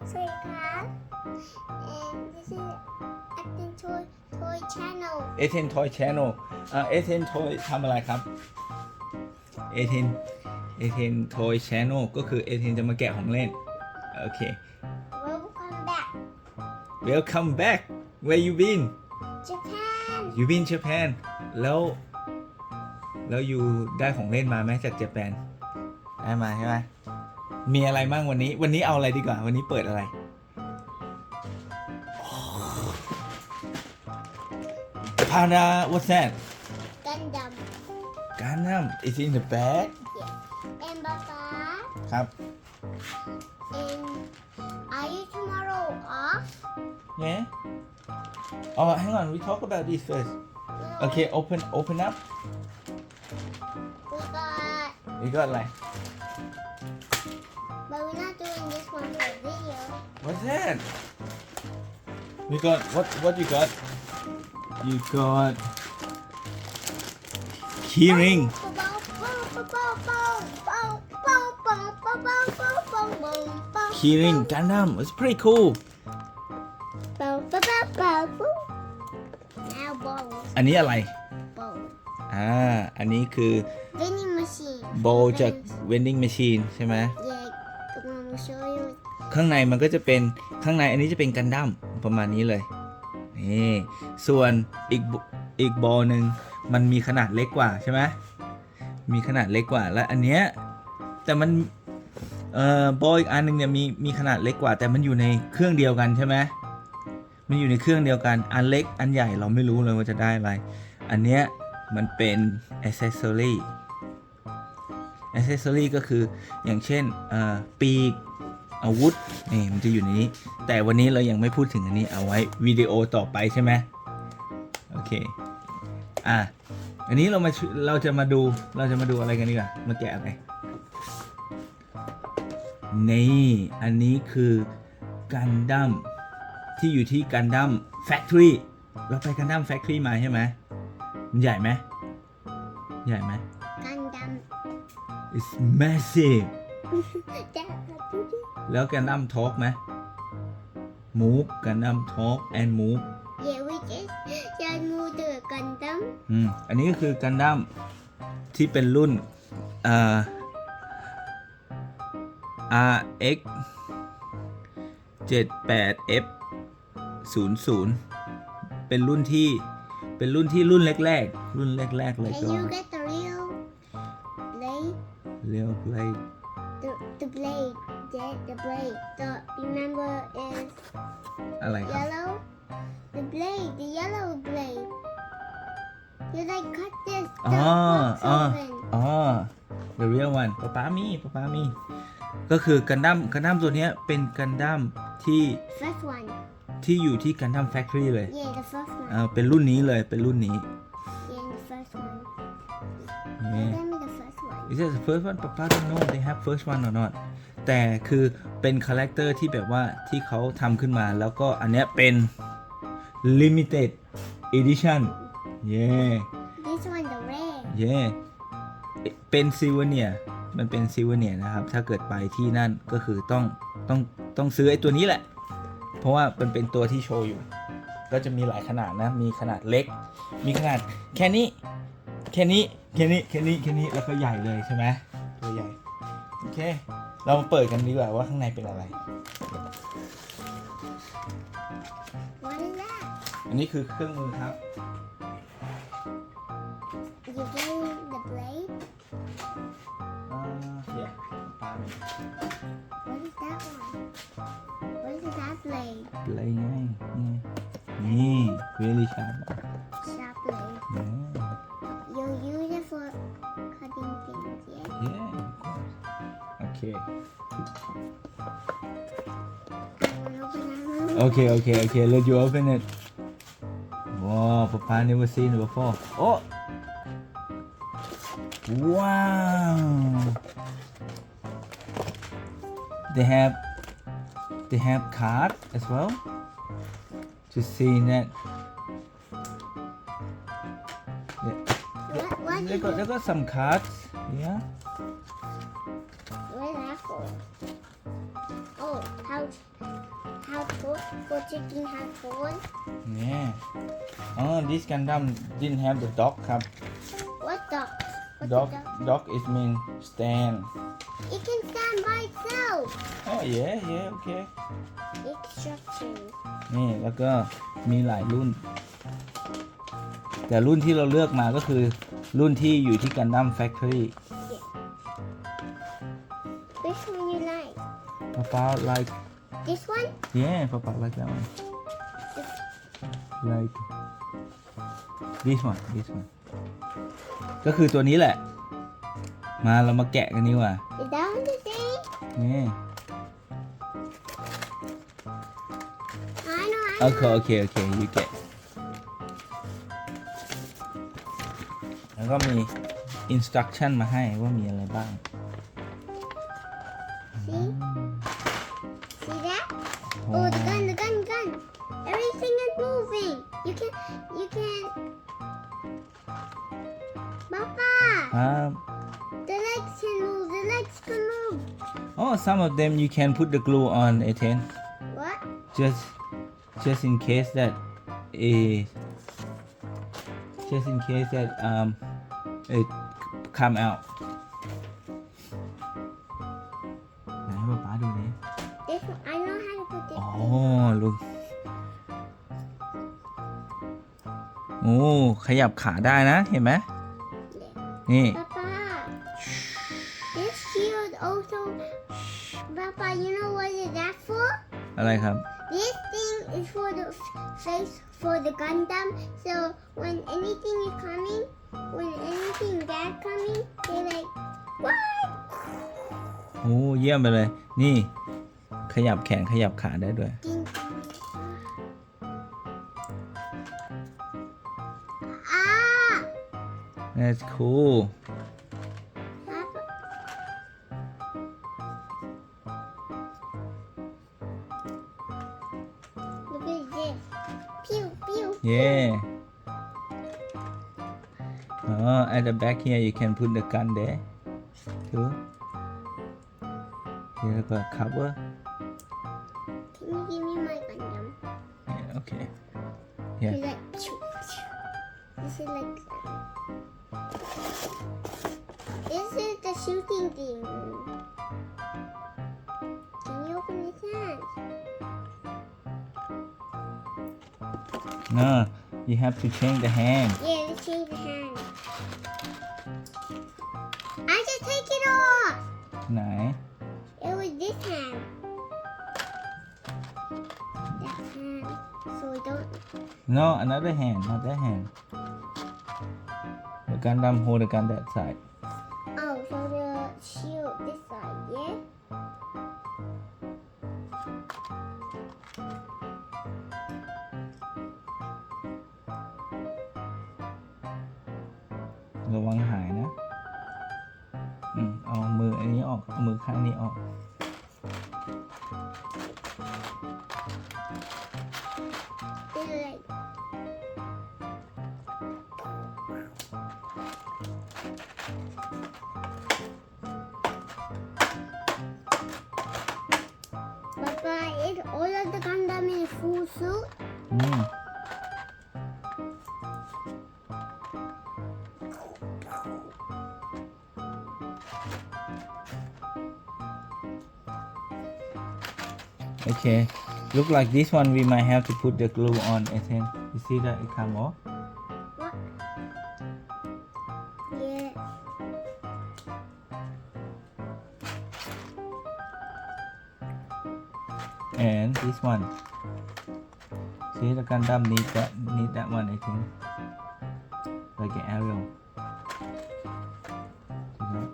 สวัสดีครับ and this is Athens Toy Channel Athens Toy Channel Athens Toy ทำอะไรครับ Athens Toy Channel ก็คือ Athens จะมาแกะของเล่นโอเค Welcome back Welcome back Where you been Japan You been Japan แล้วyouได้ของเล่นมาไหมจากญี่ปุ่นได้มาใช่ไหมมีอะไรบ้างวันนี้เอาอะไรดีกว่าวันนี้เปิดอะไรPanda what's that Gundam It's in the bag yeah. and Papa ครับ and are you tomorrow off Yeah Oh hang on we talk about this first Okay open up we got We got อะไร but we're not doing this one for video What's that We got what you got You got keyring Keyring Gundam It's pretty cool now balls อันนี้อะไร balls อันนี้คือ vending machine โบจาก vending machine ใช่ไหม yeah come on we'll show you ข้างในมันก็จะเป็นข้างในอันนี้จะเป็นกันดั้มประมาณนี้เลยนี่ส่วนอีกบอลหนึ่งมันมีขนาดเล็กกว่าใช่ไหมมีขนาดเล็กกว่าและอันเนี้ยแต่มันบอลอีกอันหนึงเนี่ยมีขนาดเล็กกว่าแต่มันอยู่ในเครื่องเดียวกันใช่ไหมมันอยู่ในเครื่องเดียวกันอันเล็กอันใหญ่เราไม่รู้เลยว่าจะได้อะไรอันเนี้ยมันเป็น accessory ก็คืออย่างเช่นปีกอาวุธนี่มันจะอยู่ในนี้แต่วันนี้เรายังไม่พูดถึงอันนี้เอาไว้วิดีโอต่อไปใช่ไหมโอเคอันนี้เราจะมาดูอะไรกันดีกว่ามาแกะอะไรนี่อันนี้คือกันดั้มที่อยู่ที่กันดั้มแฟคทอรี่เราไปกันดั้มแฟคทอรี่มาใช่ไหมมันใหญ่ไหมGundam It's massive Dad แล้วกันดั้มทอล์กไหม Move กันดั้มทอล์ก and move yeah we just moved the Gundam อันนี้ก็คือกันดั้มที่เป็นรุ่นRX7-78F00 เป็นรุ่นที่รุ่นแรกเลย can ก็ you get the real blade blade the blade yeah the blade the remember is อะไรครับ yellow the yellow blade you like cut this the real one ป๊ามีก็คือกันดั้มตัวนี้เป็นกันดั้มที่ first one ที่อยู่ที่กันดั้มแฟคทอรี่เลย yeah the first one เป็นรุ่นนี้เลยเป็นรุ่นนี้ yeah the first one Yeah. Tell me the first one Is that the first one? Papa don't know they have first one or not แต่คือเป็นคาแรคเตอร์ที่แบบว่าที่เขาทำขึ้นมาแล้วก็อันเนี้ยเป็น limited edition yeah this one the red yeah เป็นซิลเวเนียมันเป็นซิลเวเนียนะครับถ้าเกิดไปที่นั่นก็คือต้องซื้อไอ้ตัวนี้แหละเพราะว่ามันเป็นตัวที่โชว์อยู่ก็จะมีหลายขนาดนะมีขนาดเล็กมีขนาดแค่นี้แล้วก็ใหญ่เลยใช่ไหมตัวใหญ่โอเคเรามาเปิดกันดีกว่าว่าข้างในเป็นอะไร what is that อันนี้คือเครื่องมือครับ you getting the blade yeah ปา what is that one what is that blade อะไรไงนี่ really sharp sharp blade you use it for cutting things yeah yeah of course okay okay let you open it wow Papa never seen it before oh wow they have card as well to see that they got some cards yeah what is that for oh pouch for chicken has horn. Yeah. Oh, this Gundam didn't have the dog ครับ What dog? What's dog the dog? dog is mean stand It can stand by itself. oh yeah okay Instructions. นี่แล้วก็มีหลายรุ่น แต่รุ่นที่เราเลือกมาก็คือรุ่นที่อยู่ที่ Gundam Factory Which one you like? ป๊าป๊า like This one? yeah ป๊าป๊า like that one like this one ก็คือตัวนี้แหละ มาเรามาแกะกันดีกว่า Is that one the same? นี่ I know. โอเคyou แกะแล้วก็มี instruction มาให้ว่ามีอะไรบ้าง See? See that? Oh, the gun. Everything is moving. You can. Papa, ครับ the legs can move. oh some of them you can put the glue on Ethan What? just in case that it come out ไหนให้ป๊าดูดิ This one, I know how to put this. อ๋อลูกโอ้ขยับขาได้นะเห็นไหม Yeah. นี่ Papa, this shield also. Papa, you know what is that for? อะไรครับ This thing is for the face for the Gundam. So when anything is coming, when anything bad coming, they like what? โอ้เยี่ยมไปเลย นี่ ขยับแขนขยับขาได้ด้วย Ding. Ah! that's cool Papa. Look at this. Pew pew. yeah oh at the back here you can put the gun there too แล้วก็ cover Can you give me my Gundam? yeah okay yeah He's like, pew, pew. This is like. This is the shooting thing. Can you open his hands? no you have to change the hand Yeah, let's change the hand. I just take it off. ไหน It was this hand. That hand. So we don't. no another hand not that hand the Gundam hold the gun that side Oh, so the shield this side, yeah? ระวังหายนะเอามืออันนี้ออกเอามือข้างนี้ออก They're like. Papa, is all of the Gundam in full suit? อืม Okay, look like this one we might have to put the glue on Ethan. You see that it come off? What? Yeah. And this one. See the Gundam need that one I think. Like an arrow. See that?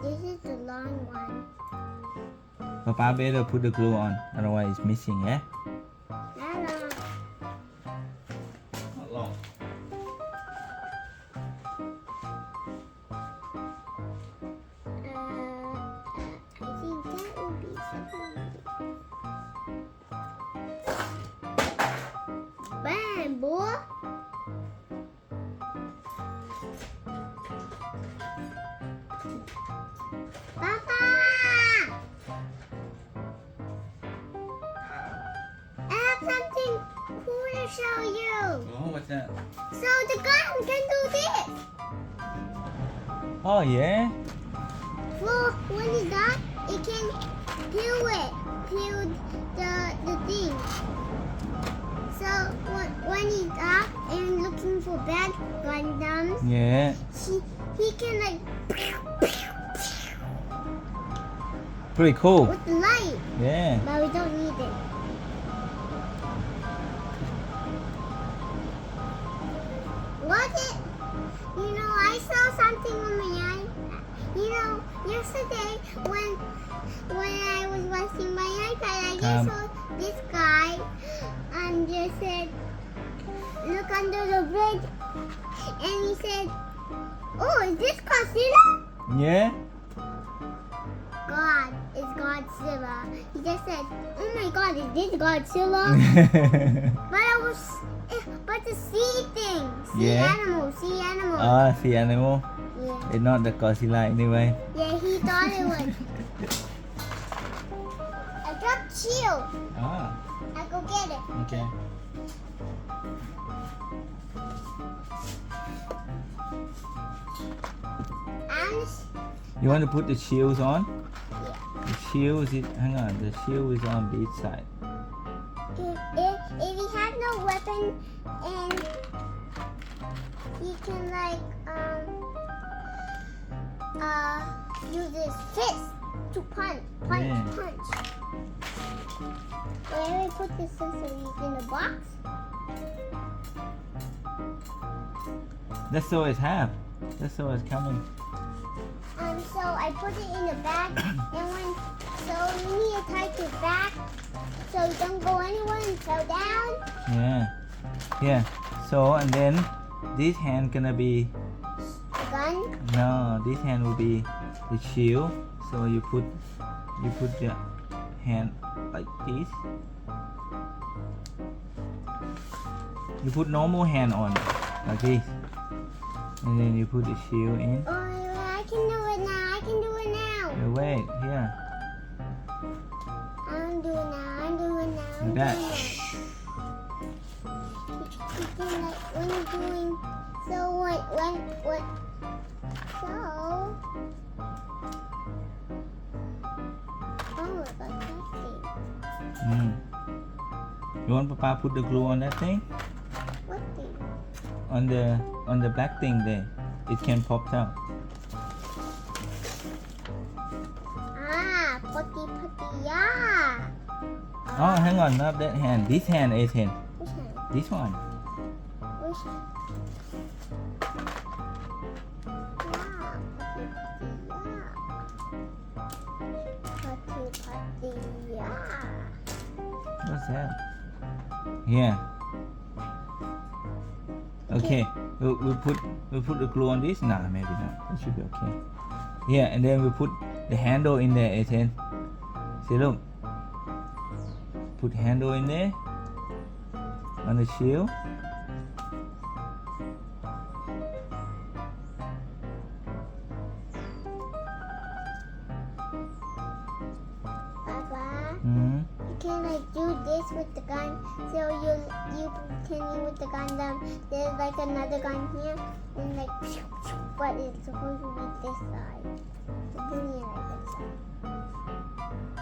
This is the long one. Papa better put the glue on, otherwise it's missing, yeah? Not long. Not long. I think that would be something. Bam, boy. Papa! something cool to show you. Oh, what's that? So the gun can do this. Oh, yeah? Well, when it's done, it can peel the thing. So when he's up and looking for bad gundams, Yeah. he can like Pretty cool. with the light, Yeah. but we don't need it. What it? You know, I saw something on my eye. You know, yesterday when I was watching my iPad, I just saw this guy and just said, "Look under the bridge," and he said, "Oh, is this Godzilla?" Yeah? God, it's Godzilla. He just said, "Oh my God, is this Godzilla?" But the sea thing, Yeah. sea animal. The animal. Yeah. It's not the Godzilla anyway. Yeah, he thought it was. I dropped shield. Ah, I go get it. okay. And You want to put the shields on? yeah, The shield is, hang on, the shield is on this side. if he has no weapon and he can like use his fist to punch. Yeah. Where we put the accessories in the box? That's all it's have. That's all it's coming. So I put it in the bag, and so you need to tie it back so you don't go anywhere and fall down. Yeah. Yeah. So, and then this hand gonna be, The gun. no, this hand will be the shield. So you put the hand like this. You put normal hand on like this, and then you put the shield in. Oh, I can do it now. I can do it now. Wait, here. I'm doing it now. I'm doing it now. Like that. You can like when you're doing so what so. Oh, I got that thing. You want Papa put the glue on that thing? What thing? On the black thing there. It can pop out. Putty, yeah. Oh, hang on, not that hand. This hand, Ethan. Which hand? This one. Which hand? Putty, yeah. What's that? Yeah. Okay. We'll put the glue on this. Nah, maybe not. It should be okay. Yeah, and then we put the handle in there, Ethan. See, look. Put handle in there on the shield. Papa, Mm-hmm. you can like do this with the gun. So you continue with the Gundam. There's like another gun here, and like, but it's supposed to be this side. So bring it like this side.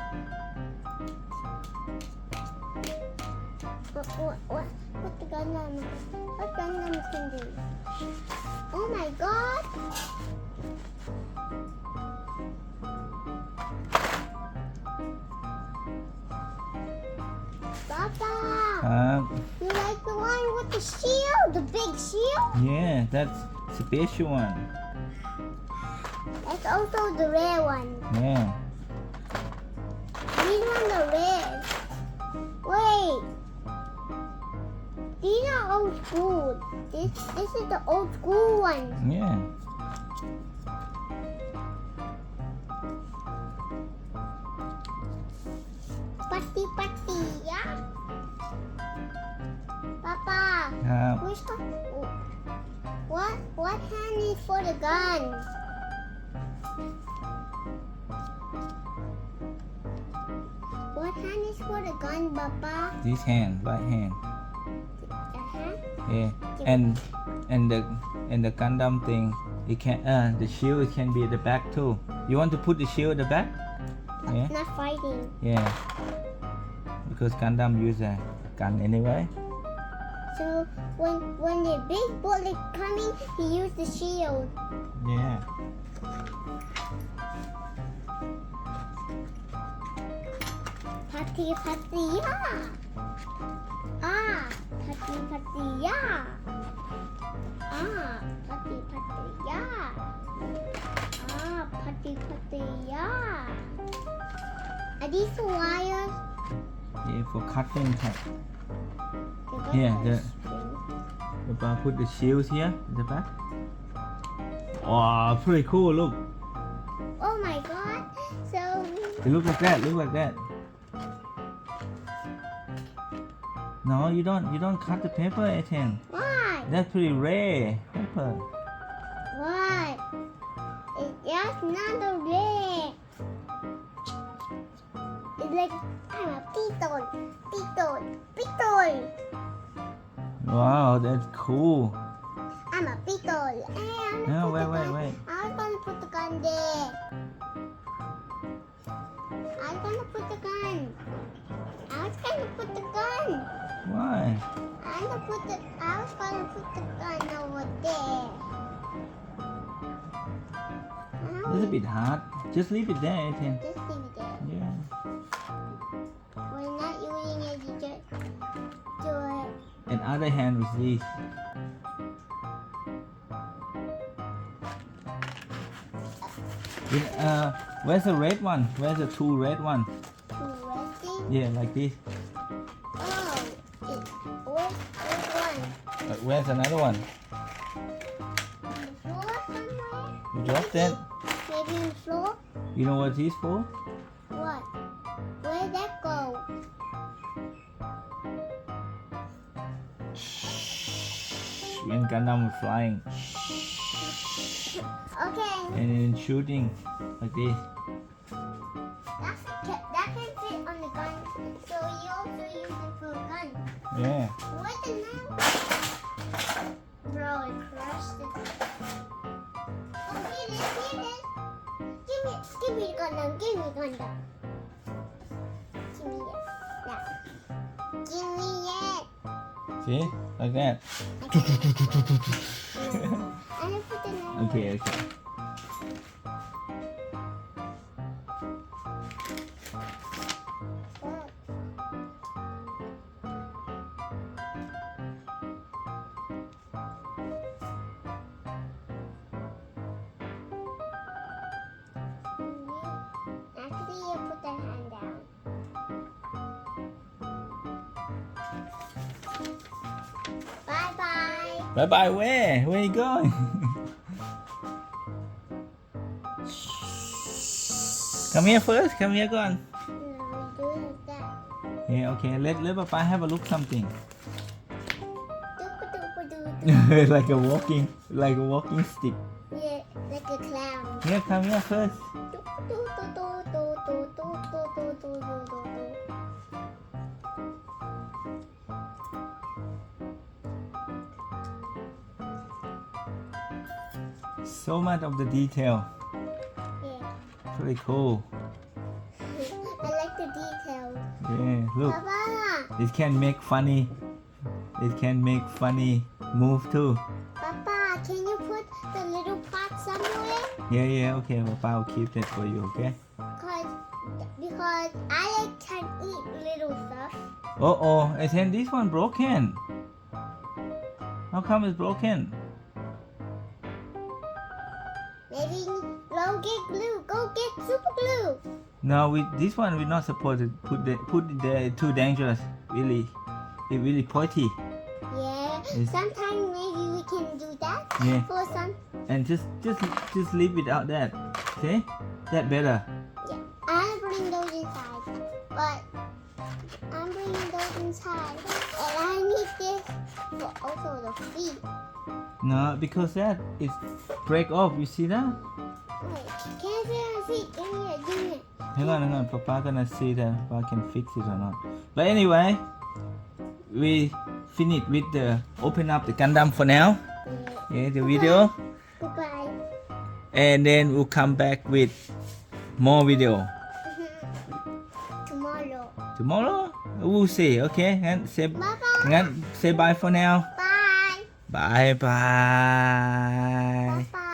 What the Gundam? What Gundams can do? Oh my God! Papa, you like the one with the shield, the big shield? Yeah, that's special one. That's also the rare one. Yeah. These ones are rare. Wait. These are old school. This is the old school one. Yeah. Putty, yeah. Papa, which one? What hand is for the gun? What hand is for the gun, Papa? This hand, right hand. Uh-huh. Yeah. And the Gundam thing, it can the shield it can be at the back too. You want to put the shield at the back? Yeah. Not fighting. Yeah. Because Gundam use a gun anyway. So when the big bullet coming, he used the shield. Yeah. Patty, patty, yeah. Ah, patty, patty, yeah. Ah, patty, patty, yeah. Ah, patty, patty, yeah. Are these the wires? Yeah, for cutting tag. They got Yeah, the the- string. Papa put the shields here at the back. Wow, pretty cool. Look, Oh my God! So it look like that. Look like that. No, you don't cut the paper, Ethan. why? That's pretty rare paper. Why? That's not a red. It's like I'm a beetle. Wow, that's cool. I'm a beetle. No, wait. I was gonna put the gun there. I was gonna put the gun. Why? I was gonna put the gun over there. It's a bit hard. Just leave it there, Ethan. Just leave it there. Yeah. We're not using it to just do it. And other hand with this. Where's the red one? Where's the two red one? Ready? Yeah, like this. Oh, where's one? Where's another one? On the floor somewhere? You dropped that? Maybe on the floor? You know what this for? What? Where'd that go? When Gundam was flying Okay, and then shooting like this. that can fit on the gun. So you also use it for a gun. Yeah. What the hell? Bro, it crushed it. Oh, here it is. Give me the Gundam. Give me it. Now. Give me it. See? Like that. I'm gonna put the knife. Okay. Actually, you put that hand down. Bye bye. Bye. Where? Where you going? Come here first. Come here, go on. No, we do it like that. Yeah. Okay. Let Papa have a look something. Doop-a-doop-a-doo-doo. like a walking stick. Yeah, like a clown. Here, come here first. So much of the detail. Yeah. Pretty cool. I like the details. Yeah. Look. Papa, It can make funny. It can make funny move too. Papa, can you put the little pot somewhere? Yeah. Okay. Papa will keep that for you. Okay. Because I can eat little stuff. Oh. I think this one broken. How come it's broken? Maybe go get glue. Go get super glue. No, this one we're not supposed to put it there. Too dangerous. Really, it's really pointy. Yeah. Yes. Sometimes maybe we can do that. Yeah. For some. And just leave it out there. Okay, that better. Yeah. I'm bringing those inside. But I'm bringing those inside. And I need this for also the feet. No, because that is break off. You see that? Wait, can I see? Give me it. Give me it. Hang on. Papa gonna see that Papa can fix it or not. But anyway, we finish with the open up the Gundam for now. Yeah, the video. Goodbye. And then we'll come back with more video. Tomorrow. Tomorrow? We'll see, okay? งั้น say Bye-bye. งั้น say bye for now. Bye. Bye bye. Bye.